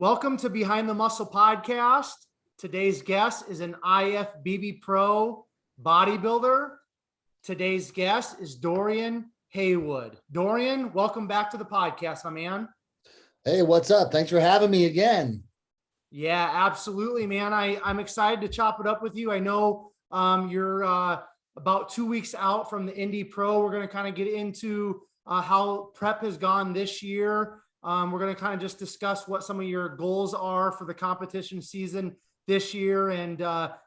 Welcome to Behind the Muscle Podcast. Today's guest is an IFBB Pro bodybuilder. Today's guest is Dorian Haywood. Dorian, welcome back to the podcast, my man. Hey, what's up? Thanks for having me again. Yeah, absolutely, man. I'm excited to chop it up with you. I know you're about 2 weeks out from the Indy Pro. We're going to kind of get into how prep has gone this year. We're going to kind of just discuss what some of your goals are for the competition season this year, and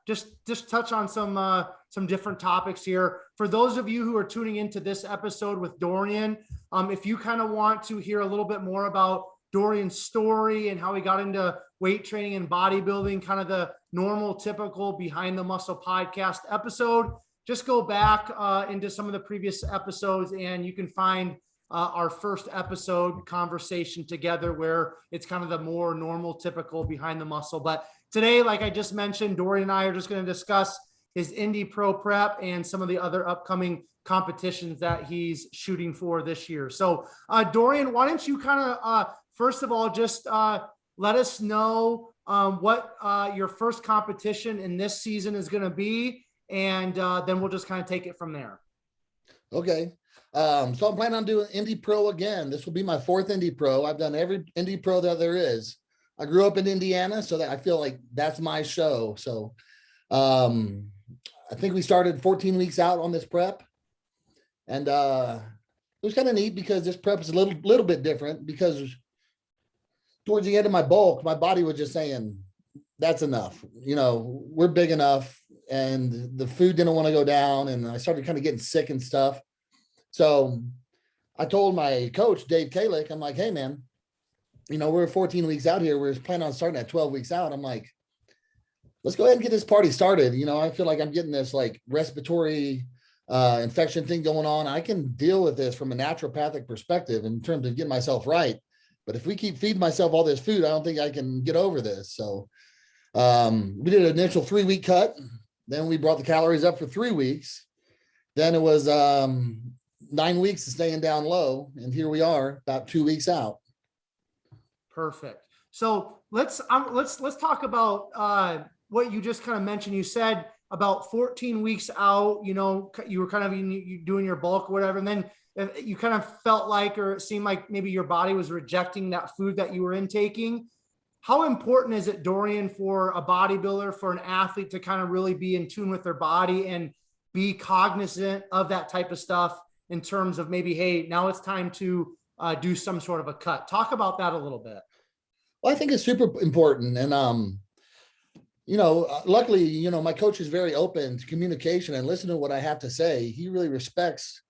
just touch on some different topics here. For those of you who are tuning into this episode with Dorian, if you kind of want to hear a little bit more about Dorian's story and how he got into weight training and bodybuilding, kind of the normal, typical Behind the Muscle podcast episode, just go back into some of the previous episodes and you can find our first episode conversation together where it's kind of the more normal, typical Behind the Muscle. But today, like I just mentioned, Dorian and I are just going to discuss his Indy Pro Prep and some of the other upcoming competitions that he's shooting for this year. So Dorian, why don't you kind of, first of all, just let us know what your first competition in this season is going to be. And then we'll just kind of take it from there. Okay. So I'm planning on doing Indy Pro again. This will be my fourth Indy Pro. I've done every Indy Pro that there is. I grew up in Indiana, so that I feel like that's my show. So I think we started 14 weeks out on this prep. And it was kind of neat because this prep is a little bit different because towards the end of my bulk, my body was just saying, that's enough. You know, we're big enough, and the food didn't want to go down, and I started kind of getting sick and stuff. So I told my coach, Dave Calick, I'm like, hey, man, you know, we're 14 weeks out here. We're planning on starting at 12 weeks out. I'm like, let's go ahead and get this party started. You know, I feel like I'm getting this like respiratory infection thing going on. I can deal with this from a naturopathic perspective in terms of getting myself right. But if we keep feeding myself all this food, I don't think I can get over this. So we did an initial 3-week cut. Then we brought the calories up for 3 weeks. Then it was 9 weeks of staying down low. And here we are about 2 weeks out. Perfect. So let's talk about what you just kind of mentioned. You said about 14 weeks out, you know, you were kind of doing your bulk or whatever. And then you kind of felt like, or it seemed like maybe your body was rejecting that food that you were intaking. How important is it, Dorian, for a bodybuilder, for an athlete to kind of really be in tune with their body and be cognizant of that type of stuff in terms of maybe, hey, now it's time to do some sort of a cut? Talk about that a little bit. Well, I think it's super important. And, you know, luckily, you know, my coach is very open to communication and listen to what I have to say. He really respects,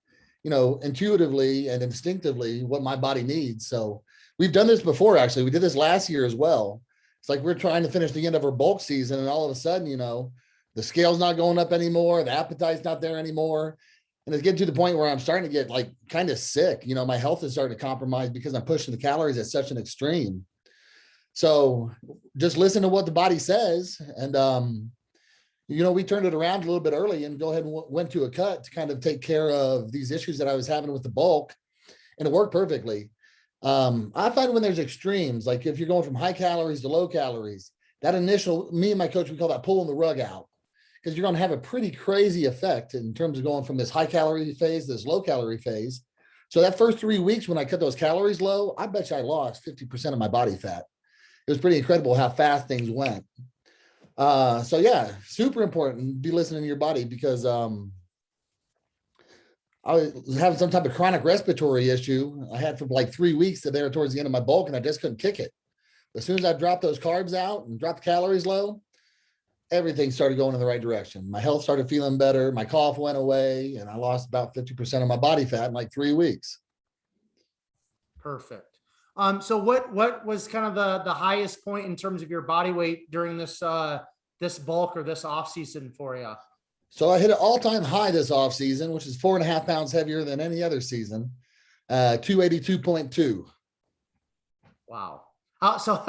you know, intuitively and instinctively what my body needs. So we've done this before, actually. We did this last year as well. It's like we're trying to finish the end of our bulk season, and all of a sudden, you know, the scale's not going up anymore. The appetite's not there anymore. And it's getting to the point where I'm starting to get like kind of sick. You know, my health is starting to compromise because I'm pushing the calories at such an extreme. So just listen to what the body says. And, you know, we turned it around a little bit early and go ahead and went to a cut to kind of take care of these issues that I was having with the bulk. And it worked perfectly. I find when there's extremes, like if you're going from high calories to low calories, that initial, me and my coach, we call that pulling the rug out, because you're going to have a pretty crazy effect in terms of going from this high calorie phase to this low calorie phase. So that first 3 weeks when I cut those calories low, I bet you I lost 50% of my body fat. It was pretty incredible how fast things went. So yeah, super important to be listening to your body, because I was having some type of chronic respiratory issue. I had for like 3 weeks there towards the end of my bulk, and I just couldn't kick it. As soon as I dropped those carbs out and dropped the calories low, everything started going in the right direction. My health started feeling better. My cough went away, and I lost about 50% of my body fat in like 3 weeks. Perfect. So what was kind of the highest point in terms of your body weight during this this bulk or this off season for you? So I hit an all-time high this off season, which is 4.5 pounds heavier than any other season, 282.2. Wow. So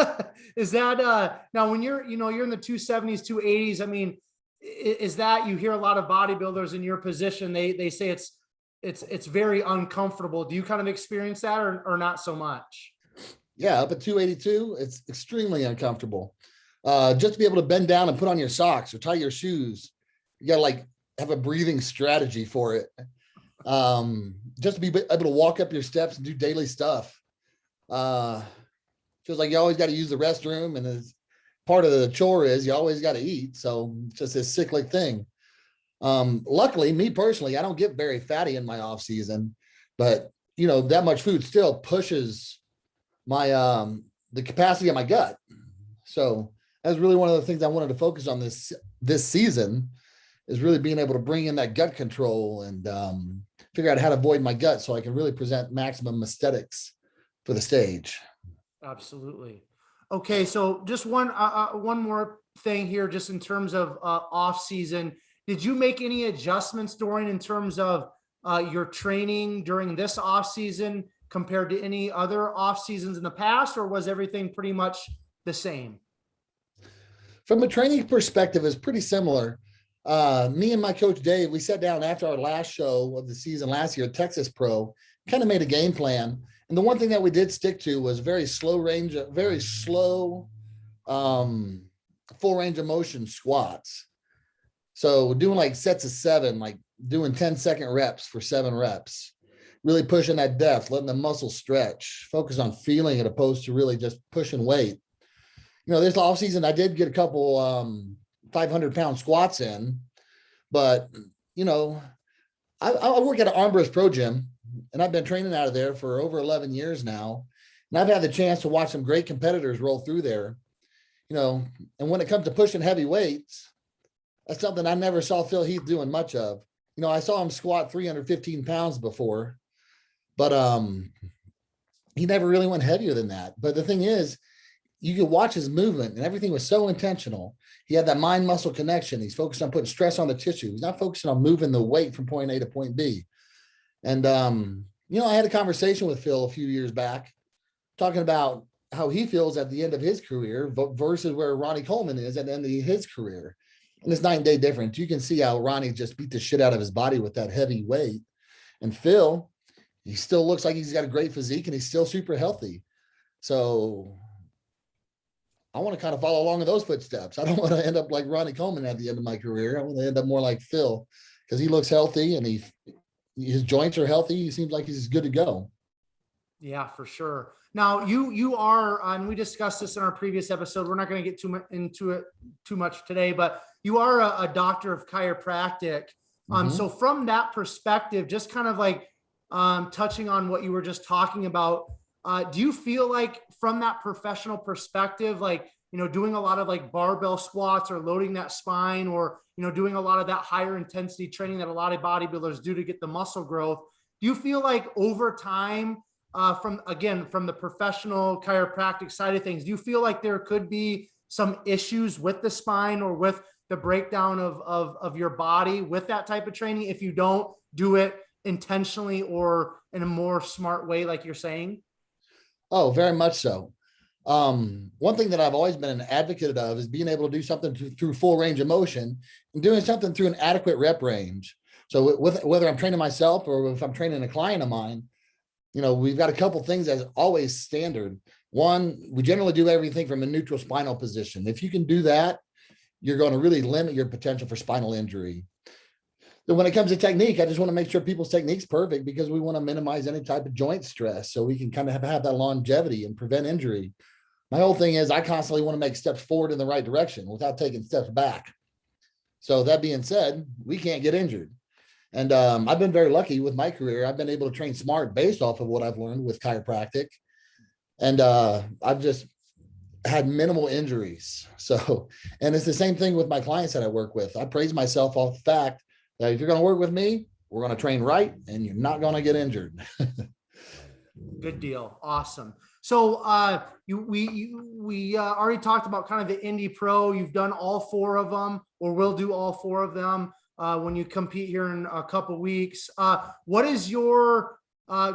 is that now when you're in the 270s, 280s, I mean, is that, you hear a lot of bodybuilders in your position, they say it's very uncomfortable. Do you kind of experience that or not so much? Yeah, up at 282, it's extremely uncomfortable. Just to be able to bend down and put on your socks or tie your shoes, you gotta like have a breathing strategy for it. Just to be able to walk up your steps and do daily stuff. Feels like you always got to use the restroom, and as part of the chore is you always got to eat. So it's just this cyclic thing. Luckily, me personally, I don't get very fatty in my off season, but you know, that much food still pushes my the capacity of my gut. So that's really one of the things I wanted to focus on this season, is really being able to bring in that gut control and figure out how to avoid my gut so I can really present maximum aesthetics for the stage. Absolutely. Okay, so just one more thing here, just in terms of off season. Did you make any adjustments, Dorian, in terms of your training during this off season compared to any other off seasons in the past, or was everything pretty much the same? From a training perspective, it's pretty similar. Me and my coach Dave, we sat down after our last show of the season last year at Texas Pro, kind of made a game plan. And the one thing that we did stick to was very slow, full range of motion squats. So doing like sets of 7, like doing 10-second reps for 7 reps, really pushing that depth, letting the muscle stretch, focus on feeling it opposed to really just pushing weight. You know, this off season, I did get a couple 500-pound squats in, but you know, I work at an Armbrust Pro gym, and I've been training out of there for over 11 years now. And I've had the chance to watch some great competitors roll through there, you know, and when it comes to pushing heavy weights, that's something I never saw Phil Heath doing much of. You know, I saw him squat 315 pounds before, but he never really went heavier than that. But the thing is, you could watch his movement, and everything was so intentional. He had that mind muscle connection. He's focused on putting stress on the tissue. He's not focusing on moving the weight from point A to point B. And, you know, I had a conversation with Phil a few years back talking about how he feels at the end of his career versus where Ronnie Coleman is at the end of his career. And it's night and day difference. You can see how Ronnie just beat the shit out of his body with that heavy weight. And Phil, he still looks like he's got a great physique, and he's still super healthy. So I want to kind of follow along in those footsteps. I don't want to end up like Ronnie Coleman at the end of my career. I want to end up more like Phil, because he looks healthy and his joints are healthy. He seems like he's good to go. Yeah, for sure. Now you are, and we discussed this in our previous episode. We're not going to get into it too much today, but you are a doctor of chiropractic. So from that perspective, just kind of like touching on what you were just talking about, do you feel like from that professional perspective, like, you know, doing a lot of like barbell squats or loading that spine, or, you know, doing a lot of that higher intensity training that a lot of bodybuilders do to get the muscle growth, do you feel like over time, from the professional chiropractic side of things, do you feel like there could be some issues with the spine or with the breakdown of your body with that type of training if you don't do it intentionally or in a more smart way, like you're saying? Oh, very much so. One thing that I've always been an advocate of is being able to do something through full range of motion and doing something through an adequate rep range. So whether I'm training myself or if I'm training a client of mine, you know, we've got a couple things as always standard. One, we generally do everything from a neutral spinal position. If you can do that, you're going to really limit your potential for spinal injury. Then when it comes to technique, I just want to make sure people's technique's perfect, because we want to minimize any type of joint stress so we can kind of have that longevity and prevent injury. My whole thing is I constantly want to make steps forward in the right direction without taking steps back. So that being said, we can't get injured. And I've been very lucky with my career. I've been able to train smart based off of what I've learned with chiropractic. And I've just had minimal injuries. So, and it's the same thing with my clients that I work with. I praise myself off the fact that if you're going to work with me, we're going to train right and you're not going to get injured. Good deal. Awesome. So we already talked about kind of the Indy Pro. You've done all 4 of them, or will do all 4 of them when you compete here in a couple of weeks. What is your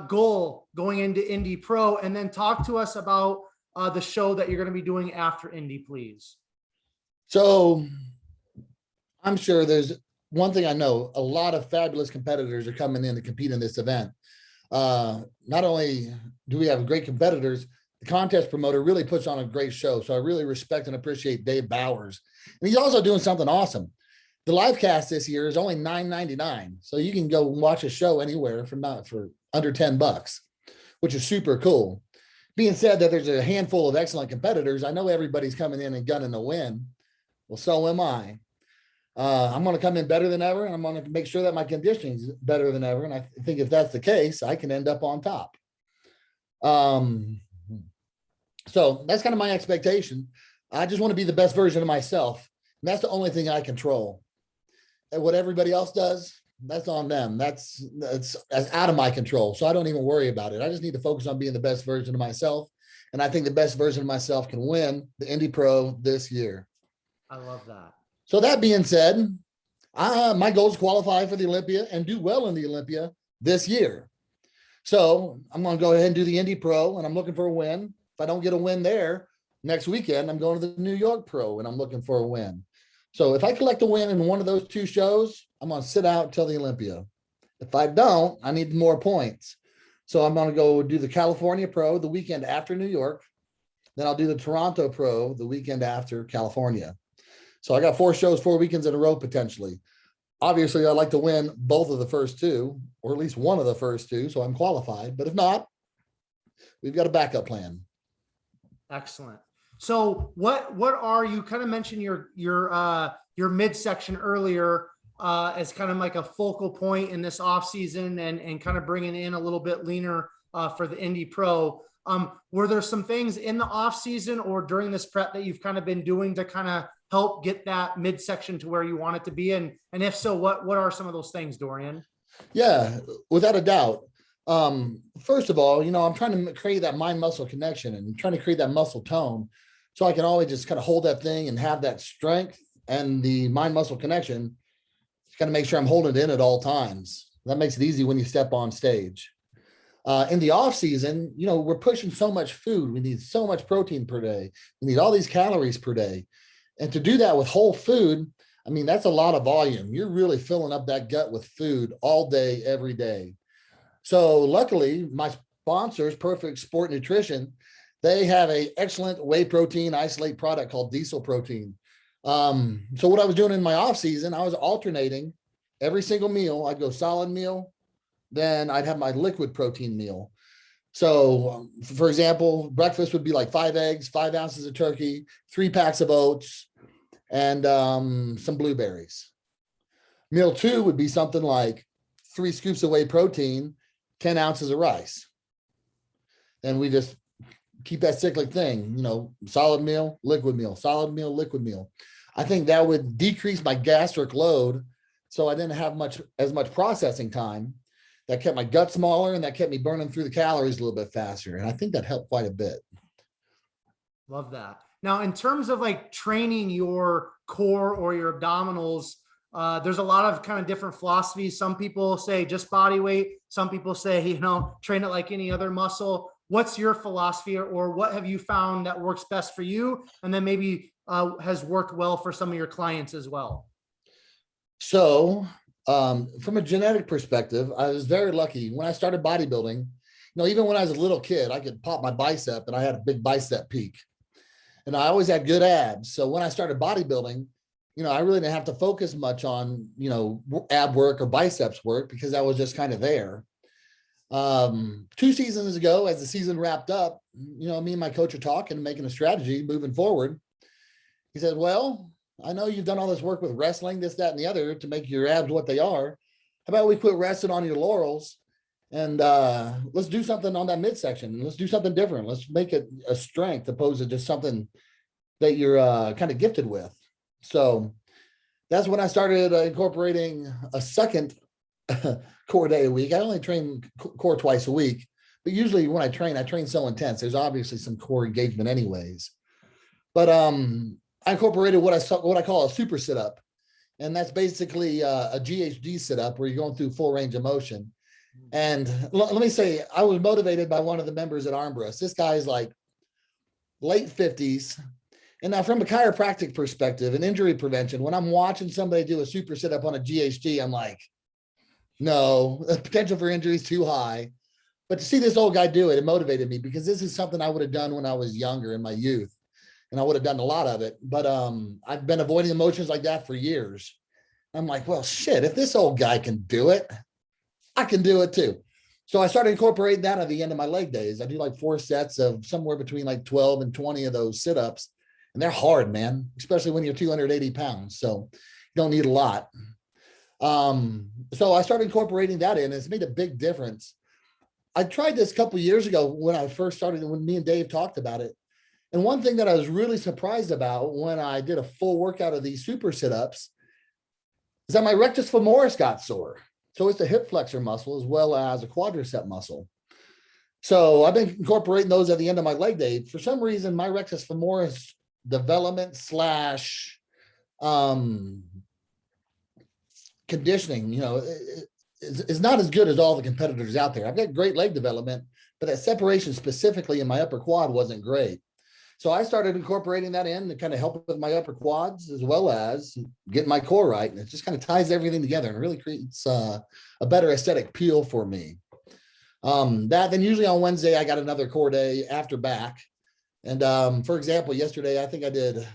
goal going into Indy Pro? And then talk to us about the show that you're going to be doing after Indy, please. So I'm sure there's one thing I know, a lot of fabulous competitors are coming in to compete in this event. Not only do we have great competitors, contest promoter, really puts on a great show. So I really respect and appreciate Dave Bowers. And he's also doing something awesome. The live cast this year is only $9.99. So you can go watch a show anywhere for under $10, which is super cool. Being said that there's a handful of excellent competitors, I know everybody's coming in and gunning to win. Well, so am I. I'm going to come in better than ever, and I'm going to make sure that my conditioning is better than ever. And I think if that's the case, I can end up on top. So that's kind of my expectation. I just want to be the best version of myself. And that's the only thing I control. And what everybody else does, that's on them. That's out of my control. So I don't even worry about it. I just need to focus on being the best version of myself. And I think the best version of myself can win the Indy Pro this year. I love that. So that being said, my goal is qualify for the Olympia and do well in the Olympia this year. So I'm going to go ahead and do the Indy Pro, and I'm looking for a win. If I don't get a win there next weekend, I'm going to the New York Pro, and I'm looking for a win. So if I collect a win in one of those two shows, I'm going to sit out until the Olympia. If I don't, I need more points. So I'm going to go do the California Pro the weekend after New York. Then I'll do the Toronto Pro the weekend after California. So I got 4 shows, 4 weekends in a row, potentially. Obviously, I'd like to win both of the first 2, or at least one of the first 2, so I'm qualified. But if not, we've got a backup plan. Excellent. So what are, you kind of mentioned your midsection earlier as kind of like a focal point in this off season and kind of bringing in a little bit leaner for the Indy Pro. Were there some things in the off season or during this prep that you've kind of been doing to kind of help get that midsection to where you want it to be? And if so, what are some of those things, Dorian? Yeah, without a doubt. First of all, I'm trying to create that mind muscle connection and trying to create that muscle tone. So I can always just kind of hold that thing and have that strength and the mind muscle connection. Just got to make sure I'm holding it in at all times. That makes it easy when you step on stage. In the off season, we're pushing so much food. We need so much protein per day. We need all these calories per day. And to do that with whole food, I mean, that's a lot of volume. You're really filling up that gut with food all day, every day. So luckily, my sponsors, Perfect Sport Nutrition, they have an excellent whey protein isolate product called Diesel Protein. So what I was doing in my off season, I was alternating every single meal. I'd go solid meal, then I'd have my liquid protein meal. So for example, breakfast would be like 5 eggs, 5 ounces of turkey, 3 packs of oats, and some blueberries. Meal 2 would be something like 3 scoops of whey protein, 10 ounces of rice. And we just keep that cyclic thing, solid meal, liquid meal, solid meal, liquid meal. I think that would decrease my gastric load. So I didn't have as much processing time. That kept my gut smaller and that kept me burning through the calories a little bit faster. And I think that helped quite a bit. Love that. Now, in terms of like training your core or your abdominals, there's a lot of kind of different philosophies. Some people say just body weight. Some people say, train it like any other muscle. What's your philosophy, or what have you found that works best for you? And then maybe has worked well for some of your clients as well. So from a genetic perspective, I was very lucky when I started bodybuilding. Even when I was a little kid, I could pop my bicep and I had a big bicep peak, and I always had good abs. So when I started bodybuilding, I really didn't have to focus much on, ab work or biceps work because I was just kind of there. 2 seasons ago, as the season wrapped up, me and my coach are talking, making a strategy moving forward. He said, well, I know you've done all this work with wrestling, this, that, and the other to make your abs what they are. How about we quit resting on your laurels and let's do something on that midsection. Let's do something different. Let's make it a strength opposed to just something that you're kind of gifted with. So that's when I started incorporating a second core day a week. I only train core twice a week, but usually when I train so intense, there's obviously some core engagement anyways. But I incorporated what I call a super sit-up. And that's basically a GHD sit-up where you're going through full range of motion. And let me say, I was motivated by one of the members at Armbrust. This guy's like late 50s. And now from a chiropractic perspective and injury prevention, when I'm watching somebody do a super sit-up on a GHD, I'm like, no, the potential for injury is too high. But to see this old guy do it, it motivated me because this is something I would have done when I was younger in my youth. And I would have done a lot of it. But I've been avoiding emotions like that for years. I'm like, well, shit, if this old guy can do it, I can do it too. So I started incorporating that at the end of my leg days. I do like 4 sets of somewhere between like 12 and 20 of those sit-ups. And they're hard, man, especially when you're 280 pounds. So you don't need a lot. So I started incorporating that in. It's made a big difference. I tried this a couple of years ago when I first started, when me and Dave talked about it. And one thing that I was really surprised about when I did a full workout of these super sit-ups is that my rectus femoris got sore. So it's a hip flexor muscle as well as a quadricep muscle. So I've been incorporating those at the end of my leg day. For some reason, my rectus femoris development slash conditioning, is not as good as all the competitors out there. I've got great leg development, but that separation specifically in my upper quad wasn't great. So I started incorporating that in to kind of help with my upper quads as well as getting my core right. And it just kind of ties everything together and really creates a better aesthetic peel for me. Then usually on Wednesday, I got another core day after back. And for example, yesterday, I think I did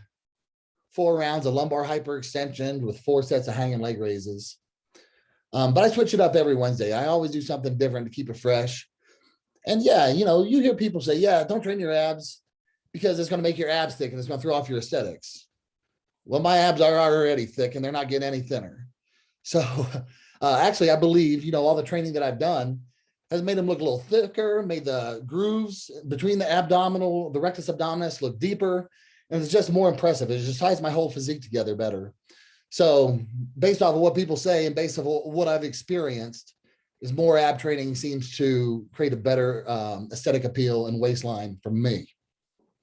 4 rounds of lumbar hyperextension with 4 sets of hanging leg raises. But I switch it up every Wednesday. I always do something different to keep it fresh. And yeah, you hear people say, yeah, don't train your abs because it's going to make your abs thick and it's going to throw off your aesthetics. Well, my abs are already thick and they're not getting any thinner. So actually, I believe, all the training that I've done has made them look a little thicker, made the grooves between the rectus abdominis look deeper, and it's just more impressive. It just ties my whole physique together better. So based off of what people say and based off of what I've experienced, is more ab training seems to create a better aesthetic appeal and waistline for me.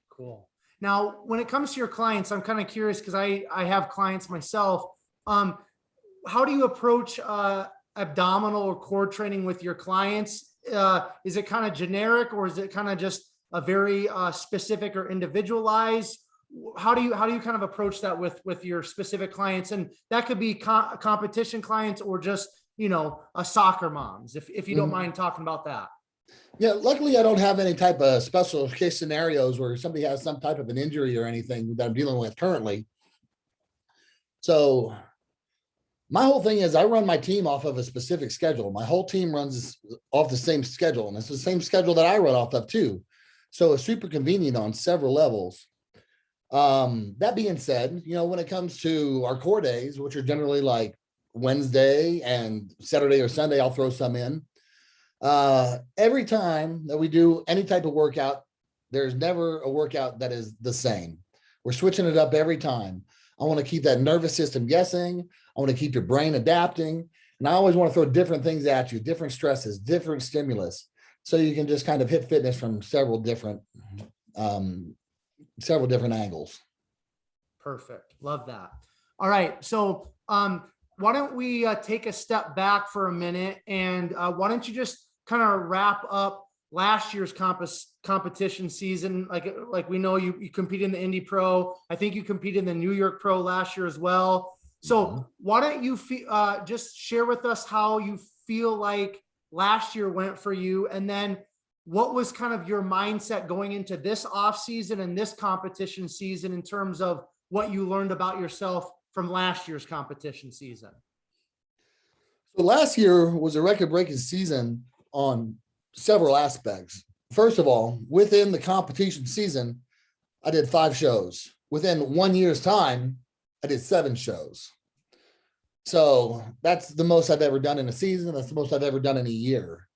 Cool. Now, when it comes to your clients, I'm kind of curious because I have clients myself. How do you approach abdominal or core training with your clients? Is it kind of generic or is it kind of just a very specific or individualized? How do you kind of approach that with your specific clients? And that could be competition clients or just, a soccer moms, if you don't mind talking about that. Yeah, luckily I don't have any type of special case scenarios where somebody has some type of an injury or anything that I'm dealing with currently. So my whole thing is I run my team off of a specific schedule. My whole team runs off the same schedule, and it's the same schedule that I run off of too. So it's super convenient on several levels. That being said, when it comes to our core days, which are generally like Wednesday and Saturday or Sunday, I'll throw some in. Every time that we do any type of workout, there's never a workout that is the same. We're switching it up every time. I want to keep that nervous system guessing. I want to keep your brain adapting. And I always want to throw different things at you, different stresses, different stimulus. So you can just kind of hit fitness from several different angles. Perfect. Love that. All right. So why don't we take a step back for a minute and why don't you just kind of wrap up last year's competition season? Like we know you competed in the Indy Pro. I think you competed in the New York Pro last year as well. So why don't you just share with us how you feel like last year went for you, and then what was kind of your mindset going into this off season and this competition season in terms of what you learned about yourself from last year's competition season? So last year was a record-breaking season on several aspects. First of all, within the competition season, I did 5 shows. Within 1 year's time, I did 7 shows. So that's the most I've ever done in a season. That's the most I've ever done in a year.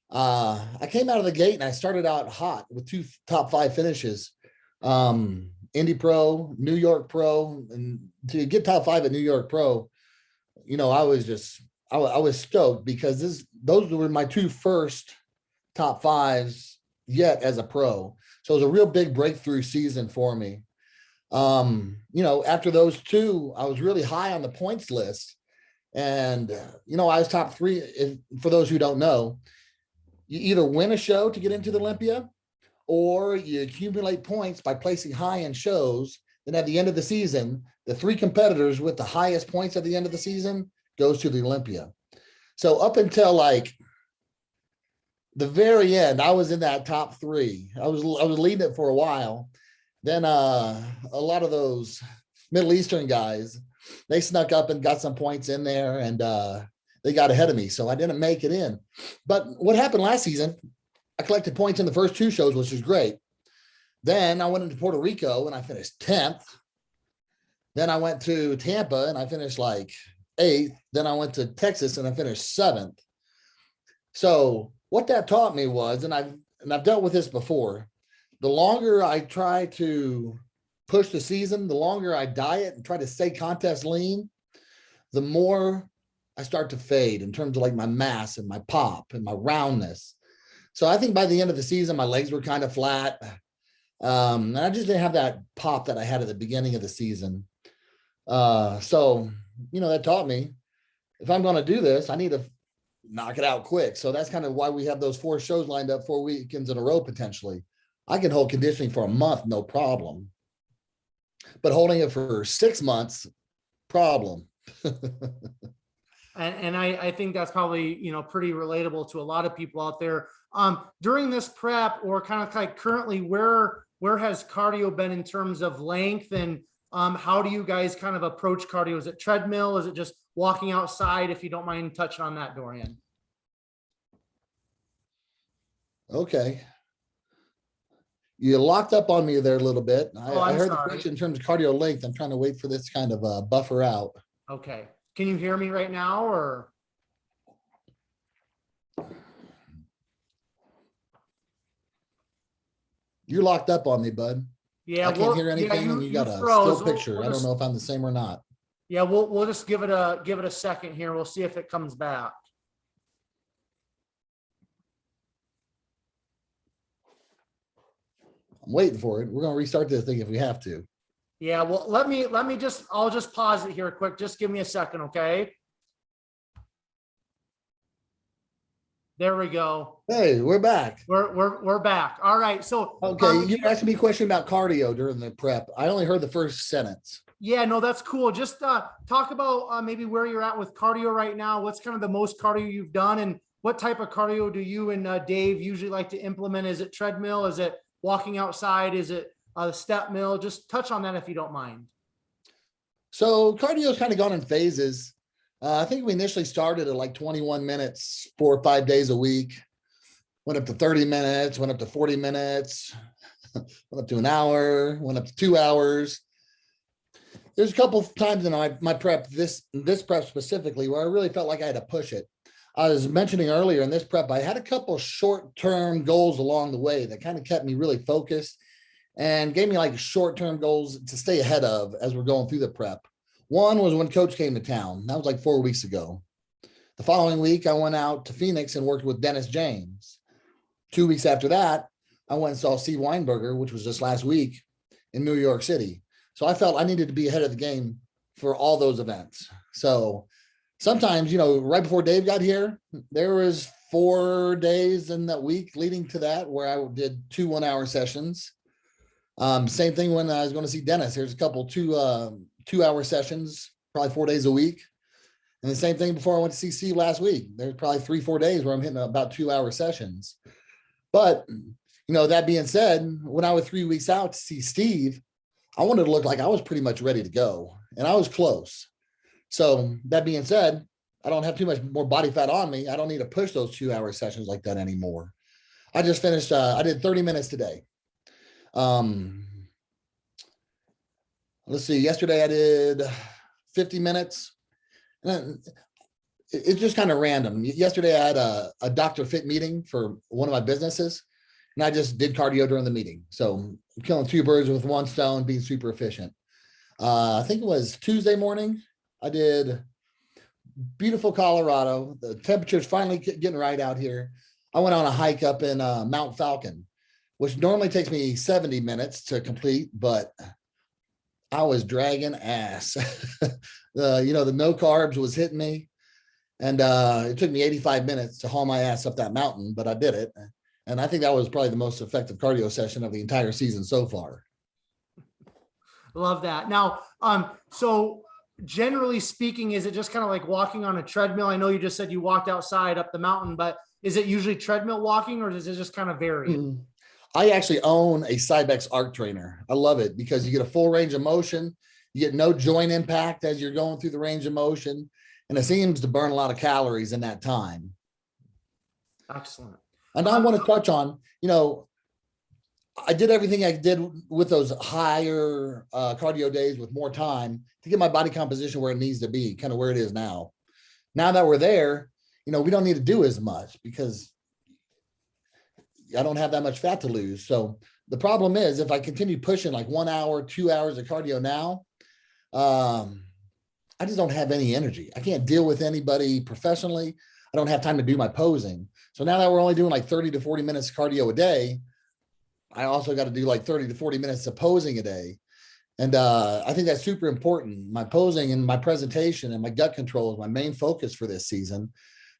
I came out of the gate and I started out hot with 2 top 5 finishes. Indy Pro, New York Pro, and to get top 5 at New York Pro, I was stoked because those were my 2 first top 5s yet as a pro. So it was a real big breakthrough season for me. After those 2, I was really high on the points list. And, I was top 3. For those who don't know, you either win a show to get into the Olympia or you accumulate points by placing high in shows. Then at the end of the season, the 3 competitors with the highest points at the end of the season goes to the Olympia. So up until like the very end, I was in that top 3. I was leading it for a while. Then a lot of those Middle Eastern guys, they snuck up and got some points in there, and they got ahead of me. So I didn't make it in. But what happened last season, I collected points in the first 2 shows, which was great. Then I went into Puerto Rico and I finished 10th. Then I went to Tampa and I finished like 8th. Then I went to Texas and I finished 7th. So what that taught me was, and I've dealt with this before, the longer I try to push the season, the longer I diet and try to stay contest lean, the more I start to fade in terms of like my mass and my pop and my roundness. So I think by the end of the season, my legs were kind of flat. And I just didn't have that pop that I had at the beginning of the season. So, that taught me, if I'm going to do this, I need to knock it out quick. So that's kind of why we have those 4 shows lined up 4 weekends in a row, potentially. I can hold conditioning for a month, no problem. But holding it for 6 months, problem. And I think that's probably, pretty relatable to a lot of people out there. During this prep, or kind of like currently, where has cardio been in terms of length, and how do you guys kind of approach cardio? Is it treadmill? Is it just walking outside? If you don't mind touching on that, Dorian. Okay. You locked up on me there a little bit. I heard sorry. the question in terms of cardio length. I'm trying to wait for this kind of buffer out. Okay. Can you hear me right now, or? You're locked up on me, bud. Yeah, I can't hear anything, and you got a still picture. I don't know if I'm the same or not. Yeah, we'll just give it a second here. We'll see if it comes back. I'm waiting for it. We're gonna restart this thing if we have to. Yeah, well, I'll just pause it here quick. Just give me a second, okay? There we go. Hey, we're back. We're back. All right. So okay, you asked me a question about cardio during the prep. I only heard the first sentence. Yeah, no, that's cool. Just talk about maybe where you're at with cardio right now. What's kind of the most cardio you've done, and what type of cardio do you and Dave usually like to implement? Is it treadmill? Is it walking outside? Is it the step mill? Just touch on that if you don't mind. So cardio's kind of gone in phases. I think we initially started at like 21 minutes, 4 or 5 days a week, went up to 30 minutes, went up to 40 minutes, went up to an hour, went up to 2 hours. There's a couple of times in my prep, this prep specifically, where I really felt like I had to push it. I was mentioning earlier in this prep, I had a couple short-term goals along the way that kind of kept me really focused and gave me like short-term goals to stay ahead of as we're going through the prep. One was when Coach came to town. That was like 4 weeks ago. The following week, I went out to Phoenix and worked with Dennis James. 2 weeks after that, I went and saw Steve Weinberger, which was just last week in New York City. So I felt I needed to be ahead of the game for all those events. So sometimes, right before Dave got here, there was 4 days in that week leading to that where I did 2 1-hour sessions. Same thing when I was going to see Dennis. There's a couple 2-hour sessions, probably 4 days a week. And the same thing before I went to see Steve last week. There's probably 3-4 days where I'm hitting about 2-hour sessions. But, that being said, when I was 3 weeks out to see Steve, I wanted to look like I was pretty much ready to go, and I was close. So that being said, I don't have too much more body fat on me. I don't need to push those 2-hour sessions like that anymore. I just finished, I did 30 minutes today. Let's see, yesterday I did 50 minutes. And it's just kind of random. Yesterday I had a DrFit meeting for one of my businesses, and I just did cardio during the meeting. So I'm killing 2 birds with 1 stone, being super efficient. I think it was Tuesday morning. I did beautiful Colorado. The temperature's finally getting right out here. I went on a hike up in Mount Falcon, which normally takes me 70 minutes to complete, but I was dragging ass. The no carbs was hitting me, and it took me 85 minutes to haul my ass up that mountain, but I did it. And I think that was probably the most effective cardio session of the entire season so far. Love that. Now, so generally speaking, is it just kind of like walking on a treadmill? I know you just said you walked outside up the mountain, but is it usually treadmill walking, or does it just kind of vary? I actually own a Cybex arc trainer. I love it because you get a full range of motion. You get no joint impact as you're going through the range of motion. And it seems to burn a lot of calories in that time. Excellent. And I want to touch on, I did everything I did with those higher cardio days with more time to get my body composition where it needs to be, kind of where it is now. Now that we're there, we don't need to do as much because I don't have that much fat to lose. So the problem is if I continue pushing like 1 hour, 2 hours of cardio now, I just don't have any energy. I can't deal with anybody professionally. I don't have time to do my posing. So now that we're only doing like 30 to 40 minutes of cardio a day, I also got to do like 30 to 40 minutes of posing a day. And I think that's super important. My posing and my presentation and my gut control is my main focus for this season.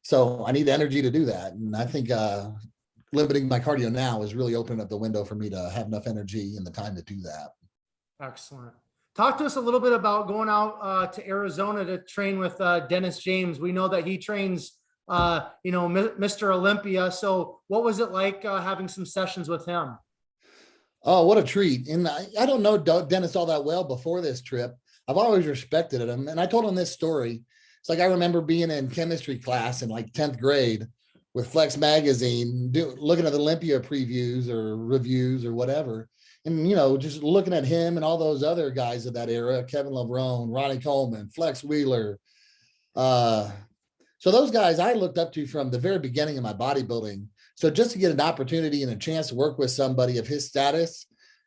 So I need the energy to do that. And I think limiting my cardio now is really opening up the window for me to have enough energy and the time to do that. Excellent. Talk to us a little bit about going out to Arizona to train with Dennis James. We know that he trains, Mr. Olympia. So what was it like having some sessions with him? Oh, what a treat. And I don't know Dennis all that well before this trip. I've always respected him. And I told him this story. It's like I remember being in chemistry class in like 10th grade with Flex Magazine, looking at the Olympia previews or reviews or whatever. And, just looking at him and all those other guys of that era, Kevin Levrone, Ronnie Coleman, Flex Wheeler. So those guys I looked up to from the very beginning of my bodybuilding. So just to get an opportunity and a chance to work with somebody of his status,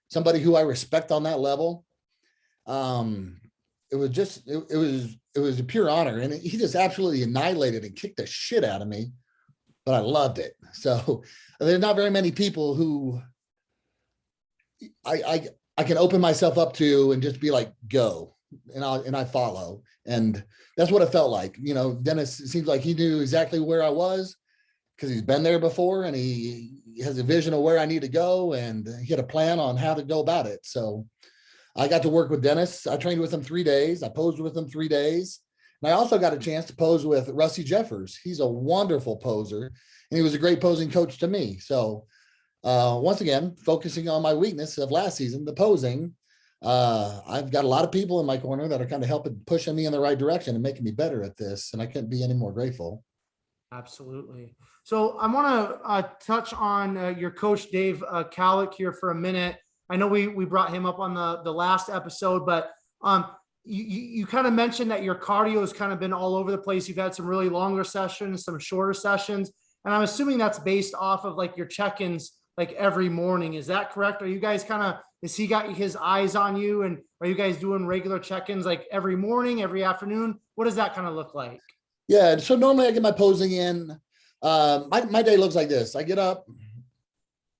somebody who I respect on that level, it was a pure honor. And he just absolutely annihilated and kicked the shit out of me, but I loved it. So there's not very many people who I can open myself up to and just be like, go, and I follow. And that's what it felt like. Dennis, it seems like he knew exactly where I was because he's been there before and he has a vision of where I need to go and he had a plan on how to go about it. So I got to work with Dennis. I trained with him 3 days. I posed with him 3 days. And I also got a chance to pose with Rusty Jeffers. He's a wonderful poser and he was a great posing coach to me. So once again, focusing on my weakness of last season, the posing, I've got a lot of people in my corner that are kind of helping pushing me in the right direction and making me better at this. And I couldn't be any more grateful. Absolutely. So I want to touch on your coach, Dave Calick, here for a minute. I know we brought him up on the last episode, but you kind of mentioned that your cardio has kind of been all over the place. You've had some really longer sessions, some shorter sessions, and I'm assuming that's based off of like your check-ins like every morning. Is that correct? Are you guys has he got his eyes on you, and are you guys doing regular check-ins like every morning, every afternoon? What does that kind of look like? Yeah. So normally I get my posing in. My day looks like this. I get up,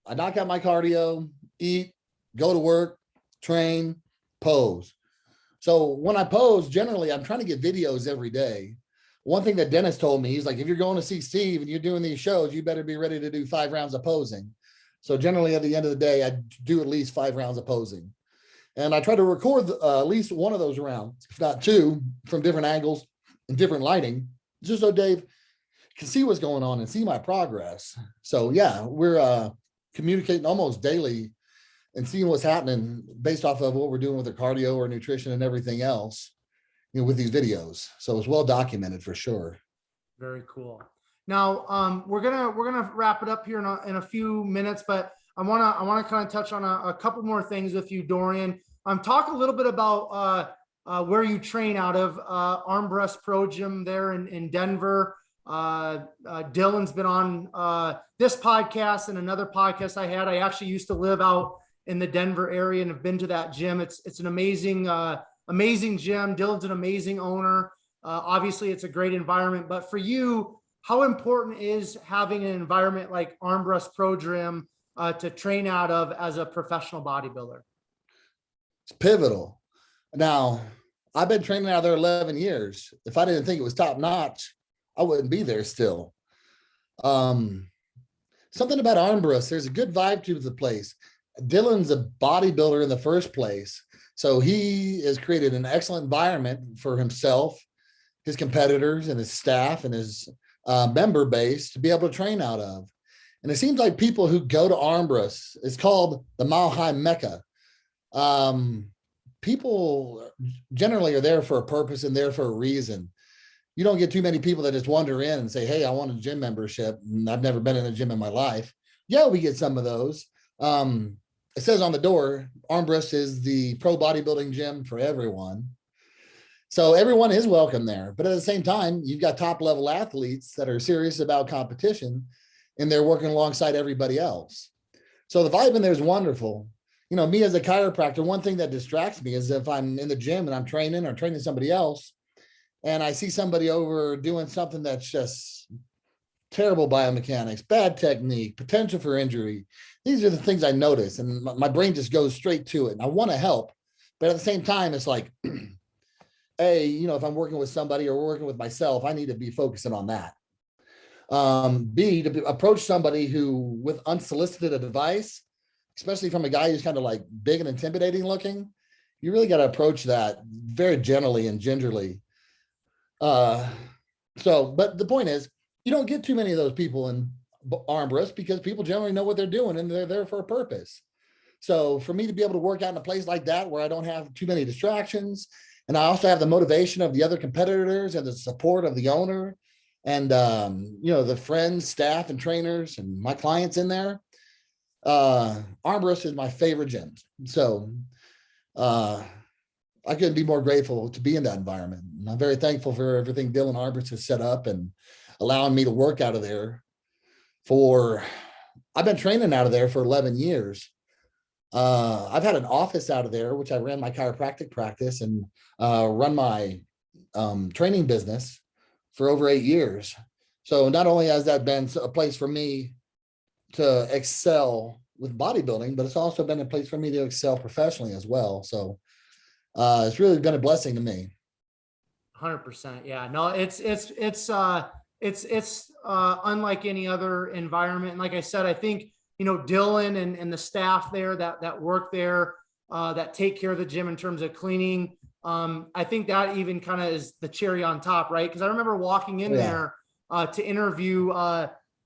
I knock out my cardio, eat, go to work, train, pose. So when I pose, generally I'm trying to get videos every day. One thing that Dennis told me, he's like, if you're going to see Steve and you're doing these shows, you better be ready to do 5 rounds of posing. So generally at the end of the day, I do at least 5 rounds of posing. And I try to record at least one of those rounds, if not 2, from different angles and different lighting, just so Dave can see what's going on and see my progress. So yeah, we're communicating almost daily and seeing what's happening based off of what we're doing with the cardio or nutrition and everything else, with these videos. So it's well documented for sure. Very cool. Now, we're gonna wrap it up here in a few minutes, but I wanna kind of touch on a couple more things with you, Dorian. Talk a little bit about where you train out of, Armbrust Pro Gym there in Denver. Dylan's been on this podcast and another podcast I had. I actually used to live out in the Denver area and have been to that gym. It's an amazing gym. Dylan's an amazing owner. Obviously, it's a great environment. But for you, how important is having an environment like Armbrust Pro Gym to train out of as a professional bodybuilder? It's pivotal. Now, I've been training out there 11 years. If I didn't think it was top notch, I wouldn't be there still. Something about Armbrust, there's a good vibe to the place. Dylan's a bodybuilder in the first place. So he has created an excellent environment for himself, his competitors and his staff and his member base to be able to train out of. And it seems like people who go to Armbrust, it's called the Mile High Mecca. People generally are there for a purpose and there for a reason. You don't get too many people that just wander in and say, hey, I want a gym membership, and I've never been in a gym in my life. Yeah, we get some of those. It says on the door, Armbrust is the pro bodybuilding gym for everyone. So everyone is welcome there. But at the same time, you've got top level athletes that are serious about competition, and they're working alongside everybody else. So the vibe in there is wonderful. You know, me as a chiropractor, one thing that distracts me is if I'm in the gym and I'm training or training somebody else, and I see somebody over doing something that's just terrible biomechanics, bad technique, potential for injury. These are the things I notice, and my brain just goes straight to it. And I want to help, but at the same time, it's like, A, you know, if I'm working with somebody or working with myself, I need to be focusing on that. B, to approach somebody who with unsolicited advice, especially from a guy who's kind of like big and intimidating looking, you really got to approach that very gently and gingerly. But the point is, you don't get too many of those people in Armbrust because people generally know what they're doing and they're there for a purpose. So for me to be able to work out in a place like that where I don't have too many distractions, and I also have the motivation of the other competitors and the support of the owner and, you know, the friends, staff, and trainers and my clients in there, Armbrust is my favorite gym. So I couldn't be more grateful to be in that environment. And I'm very thankful for everything Dylan Armbrust has set up and allowing me to work out of there I've been training out of there for 11 years. I've had an office out of there, which I ran my chiropractic practice and run my training business for over 8 years. So not only has that been a place for me to excel with bodybuilding, but it's also been a place for me to excel professionally as well. So it's really been a blessing to me. 100%. Yeah, no, it's unlike any other environment. And like I said, I think, you know, Dylan and the staff there that work there, that take care of the gym in terms of cleaning. I think that even kind of is the cherry on top, right? Because I remember walking in there to interview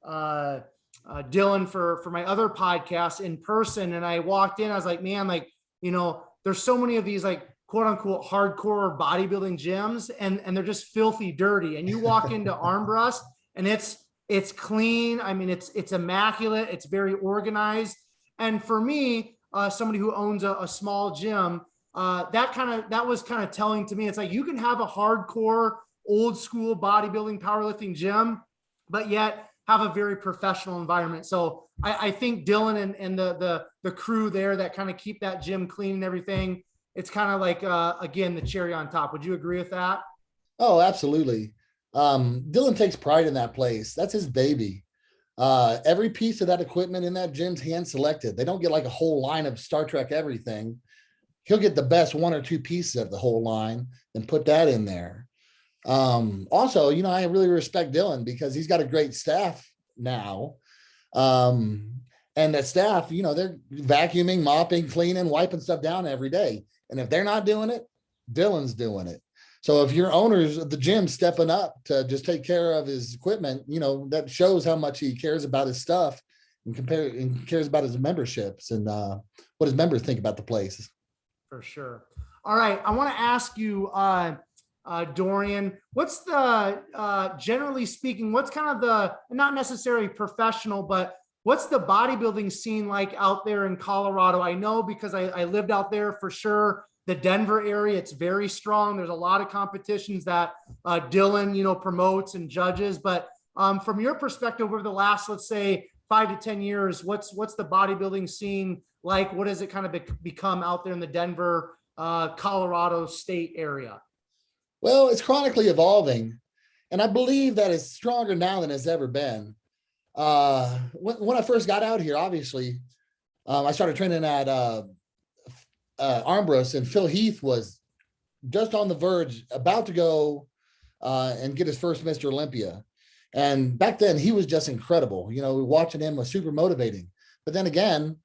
Dylan for my other podcast in person. And I walked in, I was like, man, like, you know, there's so many of these like quote unquote hardcore bodybuilding gyms and they're just filthy dirty. And you walk into Armbrust and it's clean. I mean, it's immaculate. It's very organized. And for me, somebody who owns a small gym, that was kind of telling to me. It's like, you can have a hardcore old school bodybuilding powerlifting gym, but yet have a very professional environment. So I think Dylan and the crew there that kind of keep that gym clean and everything, it's kind of like, again, the cherry on top. Would you agree with that? Oh, absolutely. Dylan takes pride in that place. That's his baby. Every piece of that equipment in that gym's hand selected. They don't get like a whole line of Star Trek everything. He'll get the best 1 or 2 pieces of the whole line and put that in there. Also, you know, I really respect Dylan because he's got a great staff now. And that staff, you know, they're vacuuming, mopping, cleaning, wiping stuff down every day. And if they're not doing it, Dylan's doing it. So if your owners of the gym stepping up to just take care of his equipment, you know, that shows how much he cares about his stuff and cares about his memberships and what his members think about the place. For sure. All right. I want to ask you, Dorian, what's the, generally speaking, what's kind of the, not necessarily professional, but what's the bodybuilding scene like out there in Colorado? I know because I lived out there for sure. The Denver area, it's very strong. There's a lot of competitions that Dylan, you know, promotes and judges. But from your perspective over the last, let's say 5 to 10 years, what's the bodybuilding scene like? What has it kind of become out there in the Denver, Colorado state area? Well, it's chronically evolving. And I believe that it's stronger now than it's ever been. When I first got out here, obviously, I started training at Armbrust, and Phil Heath was just on the verge, about to go and get his first Mr. Olympia. And back then he was just incredible. You know, watching him was super motivating. But then again,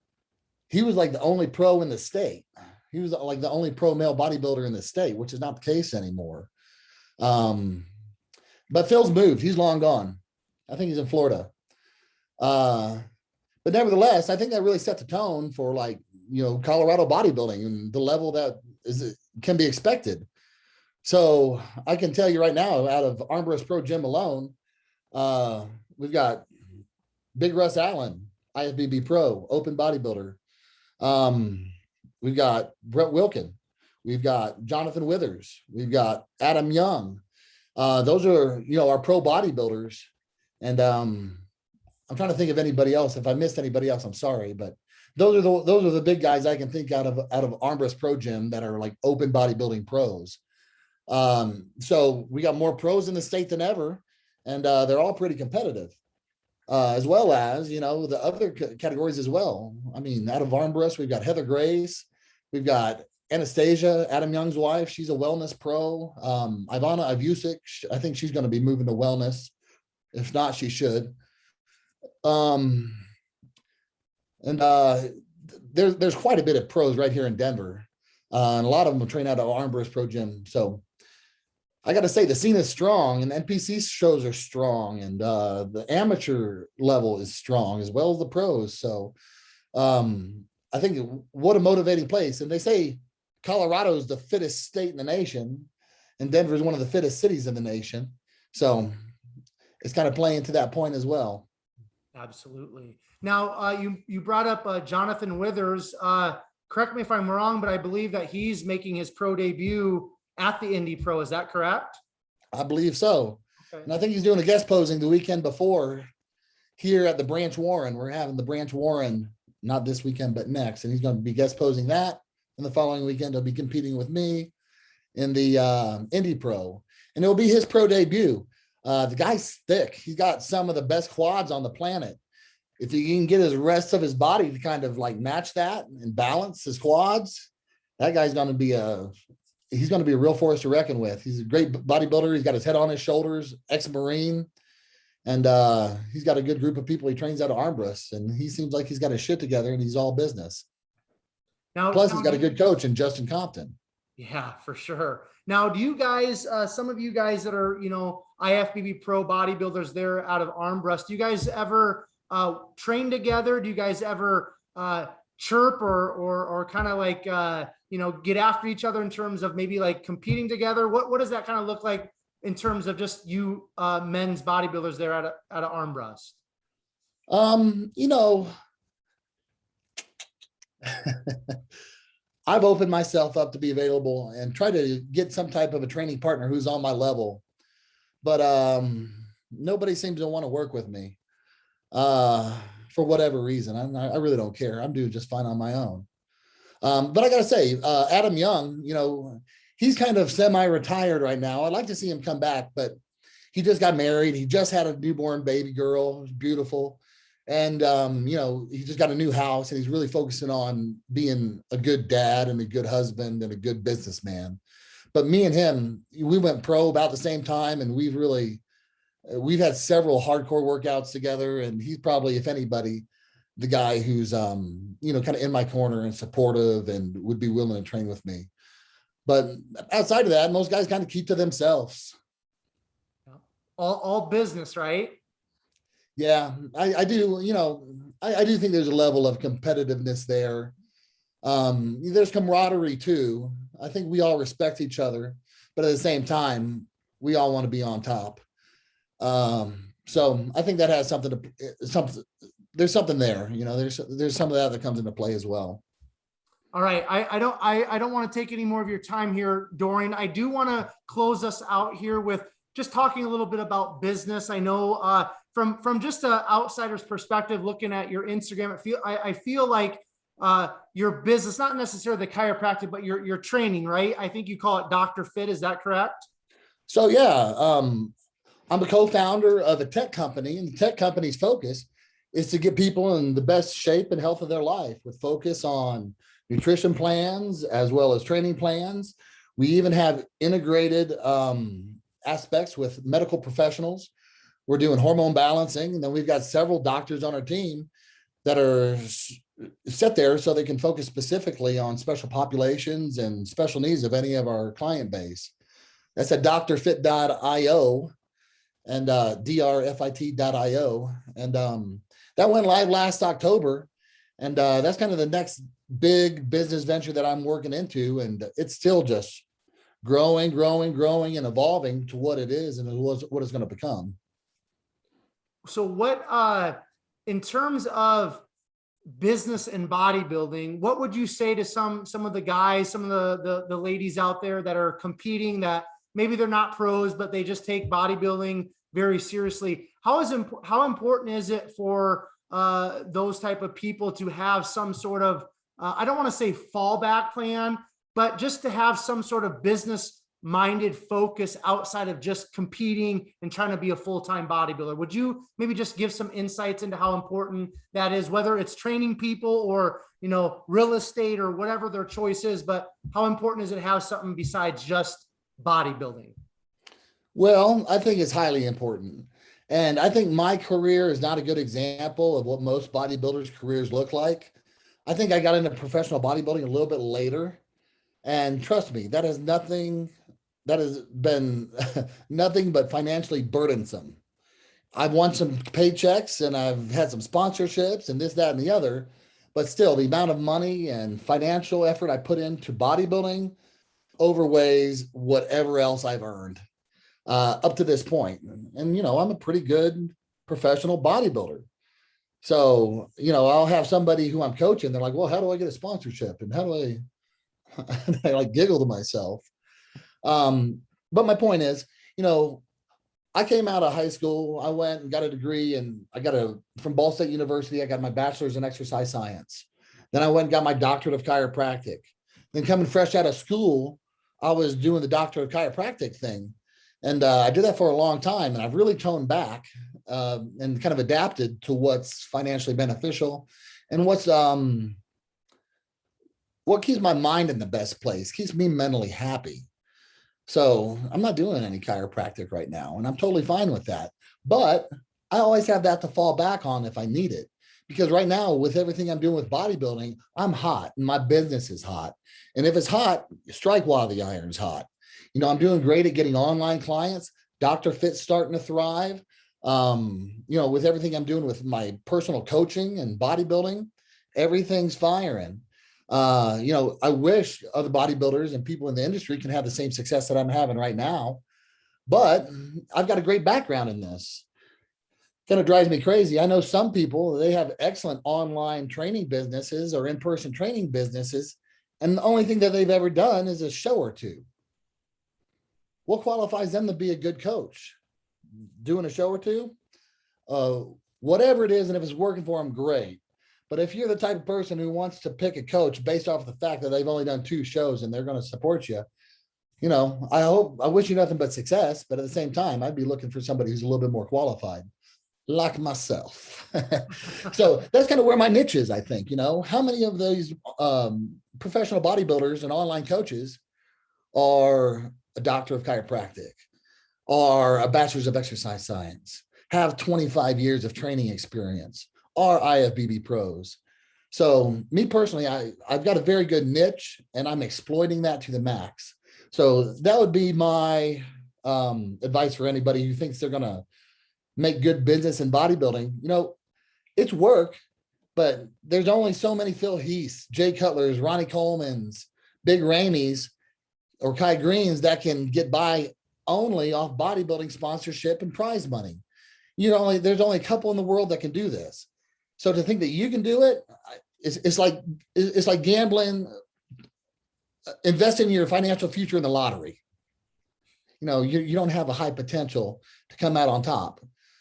he was like the only pro in the state. He was like the only pro male bodybuilder in the state, which is not the case anymore. But Phil's moved. He's long gone. I think he's in Florida. But nevertheless, I think that really set the tone for like, Colorado bodybuilding and the level that can be expected. So I can tell you right now, out of Armbrust Pro Gym alone, we've got Big Russ Allen, IFBB Pro, open bodybuilder. We've got Brett Wilkin. We've got Jonathan Withers. We've got Adam Young. Those are, our pro bodybuilders. And I'm trying to think of anybody else. If I missed anybody else, I'm sorry, but those are the big guys I can think out of Armbrust Pro Gym that are like open bodybuilding pros. So we got more pros in the state than ever, and they're all pretty competitive, as well as, the other categories as well. I mean, out of Armbrust, we've got Heather Grace, we've got Anastasia, Adam Young's wife. She's a wellness pro. Ivana Ivusic, I think she's going to be moving to wellness. If not, she should. There's quite a bit of pros right here in Denver. And a lot of them will train out of Armbrust Pro Gym. So I got to say the scene is strong, and NPC shows are strong, and the amateur level is strong as well as the pros. So I think what a motivating place. And they say Colorado is the fittest state in the nation, and Denver is one of the fittest cities in the nation. So it's kind of playing to that point as well. Absolutely. Now, you brought up Jonathan Withers. Correct me if I'm wrong, but I believe that he's making his pro debut at the Indy Pro. Is that correct? I believe so. Okay. And I think he's doing a guest posing the weekend before here at the Branch Warren. We're having the Branch Warren, not this weekend, but next. And he's going to be guest posing that. And the following weekend, he'll be competing with me in the Indy Pro. And it'll be his pro debut. The guy's thick. He's got some of the best quads on the planet. If he can get his rest of his body to kind of like match that and balance his quads, that guy's going to be he's going to be a real force to reckon with. He's a great bodybuilder. He's got his head on his shoulders, ex-Marine, and he's got a good group of people he trains out of Armbrust, and he seems like he's got his shit together and he's all business. Plus, he's got a good coach in Justin Compton. Yeah, for sure. Now, do you guys, some of you guys that are, IFBB pro bodybuilders there out of Armbrust, do you guys ever train together? Do you guys ever chirp or kind of like, get after each other in terms of maybe like competing together? What does that kind of look like in terms of just you men's bodybuilders there out of Armbrust? I've opened myself up to be available and try to get some type of a training partner who's on my level, but nobody seems to want to work with me for whatever reason. I really don't care. I'm doing just fine on my own. But I got to say, Adam Young, he's kind of semi-retired right now. I'd like to see him come back, but he just got married. He just had a newborn baby girl. It was beautiful. And, he just got a new house, and he's really focusing on being a good dad and a good husband and a good businessman. But me and him, we went pro about the same time, and we've had several hardcore workouts together. And he's probably, if anybody, the guy who's, kind of in my corner and supportive and would be willing to train with me. But outside of that, most guys kind of keep to themselves. All business, right? Yeah, I do. I do think there's a level of competitiveness there. There's camaraderie too. I think we all respect each other, but at the same time, we all want to be on top. So I think that has something. There's something there. There's some of that comes into play as well. All right, I don't want to take any more of your time here, Dorian. I do want to close us out here with just talking a little bit about business. I know from just an outsider's perspective, looking at your Instagram, I feel like your business, not necessarily the chiropractic, but your training, right? I think you call it DrFit. Is that correct? So yeah, I'm a co-founder of a tech company, and the tech company's focus is to get people in the best shape and health of their life, with focus on nutrition plans as well as training plans. We even have integrated aspects with medical professionals. We're doing hormone balancing, and then we've got several doctors on our team that are set there so they can focus specifically on special populations and special needs of any of our client base. That's at drfit.io. and DrFit.io. And that went live last October. And that's kind of the next big business venture that I'm working into. And it's still just growing and evolving to what it is and what it's going to become. So what, in terms of business and bodybuilding, what would you say to some of the guys, some of the ladies out there that are competing, that maybe they're not pros, but they just take bodybuilding very seriously? How important is it for those type of people to have some sort of, I don't want to say fallback plan, but just to have some sort of business minded focus outside of just competing and trying to be a full-time bodybuilder? Would you maybe just give some insights into how important that is, whether it's training people or, you know, real estate or whatever their choice is, but how important is it to have something besides just bodybuilding? Well, I think it's highly important. And I think my career is not a good example of what most bodybuilders' careers look like. I think I got into professional bodybuilding a little bit later. And trust me, that has been nothing but financially burdensome. I've won some paychecks and I've had some sponsorships and this, that, and the other, but still the amount of money and financial effort I put into bodybuilding overweighs whatever else I've earned up to this point. And, you know, I'm a pretty good professional bodybuilder. So, you know, I'll have somebody who I'm coaching. They're like, well, how do I get a sponsorship? And how do I like giggle to myself. But my point is, you know, I came out of high school, I went and got a degree, and from Ball State University, I got my bachelor's in exercise science. Then I went and got my doctorate of chiropractic. Then coming fresh out of school, I was doing the doctorate of chiropractic thing. And I did that for a long time, and I've really toned back and kind of adapted to what's financially beneficial and what keeps my mind in the best place, keeps me mentally happy. So I'm not doing any chiropractic right now, and I'm totally fine with that. But I always have that to fall back on if I need it. Because right now, with everything I'm doing with bodybuilding, I'm hot and my business is hot. And if it's hot, strike while the iron's hot. You know, I'm doing great at getting online clients. DrFit's starting to thrive. You know, with everything I'm doing with my personal coaching and bodybuilding, everything's firing. You know, I wish other bodybuilders and people in the industry can have the same success that I'm having right now, but I've got a great background in this. Kind of drives me crazy. I know some people, they have excellent online training businesses or in-person training businesses, and the only thing that they've ever done is a show or two. What qualifies them to be a good coach? Doing a show or two? Whatever it is, and if it's working for them, great. But if you're the type of person who wants to pick a coach based off of the fact that they've only done 2 shows and they're going to support you, you know, I wish you nothing but success. But at the same time, I'd be looking for somebody who's a little bit more qualified, like myself. So that's kind of where my niche is, I think. You know, how many of those professional bodybuilders and online coaches are a doctor of chiropractic or a bachelor's of exercise science, have 25 years of training experience, are IFBB pros? So me personally, I've got a very good niche and I'm exploiting that to the max. So that would be my advice for anybody who thinks they're going to make good business in bodybuilding. You know, it's work, but there's only so many Phil Heaths, Jay Cutlers, Ronnie Coleman's, Big Ramies, or Kai Greens that can get by only off bodybuilding sponsorship and prize money. You know, there's only a couple in the world that can do this. So to think that you can do it, it's like gambling, investing in your financial future in the lottery. You know, you don't have a high potential to come out on top.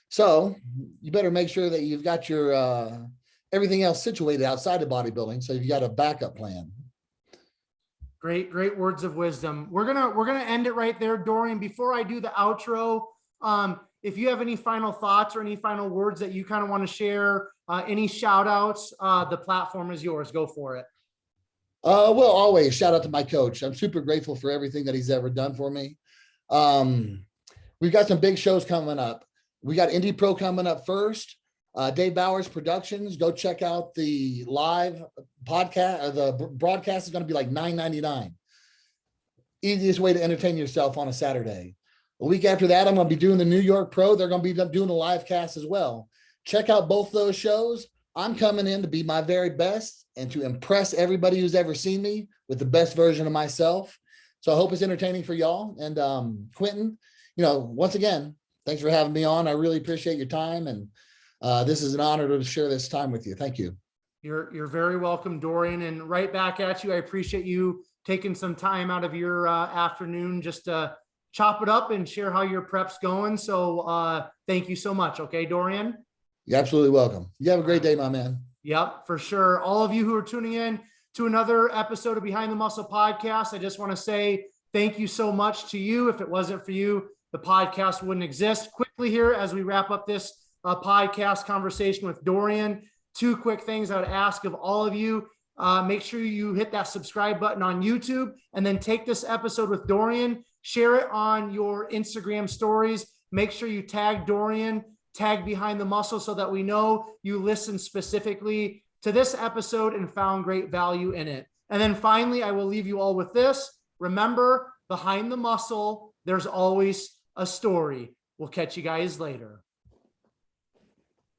So you better make sure that you've got your everything else situated outside of bodybuilding. So you've got a backup plan. Great words of wisdom. We're gonna end it right there, Dorian. Before I do the outro, if you have any final thoughts or any final words that you kind of want to share, any shout outs, the platform is yours. Go for it. Well, always shout out to my coach. I'm super grateful for everything that he's ever done for me. We've got some big shows coming up. We got Indy Pro coming up first. Dave Bowers Productions. Go check out the live podcast. The broadcast is going to be like $9.99. Easiest way to entertain yourself on a Saturday. A week after that, I'm going to be doing the New York Pro. They're going to be doing a live cast as well. Check out both those shows. I'm coming in to be my very best and to impress everybody who's ever seen me with the best version of myself. So I hope it's entertaining for y'all. And Quentin, once again, thanks for having me on. I really appreciate your time. And this is an honor to share this time with you. Thank you. You're very welcome, Dorian, and right back at you. I appreciate you taking some time out of your afternoon just to chop it up and share how your prep's going. So thank you so much. Okay, Dorian? You're absolutely welcome. You have a great day, my man. Yep, for sure. All of you who are tuning in to another episode of Behind the Muscle podcast, I just want to say thank you so much to you. If it wasn't for you, the podcast wouldn't exist. Quickly here, as we wrap up this podcast conversation with Dorian, 2 quick things I would ask of all of you. Make sure you hit that subscribe button on YouTube, and then take this episode with Dorian, share it on your Instagram stories. Make sure you tag Dorian, tag Behind the Muscle, so that we know you listened specifically to this episode and found great value in it. And then finally, I will leave you all with this. Remember, behind the muscle, there's always a story. We'll catch you guys later.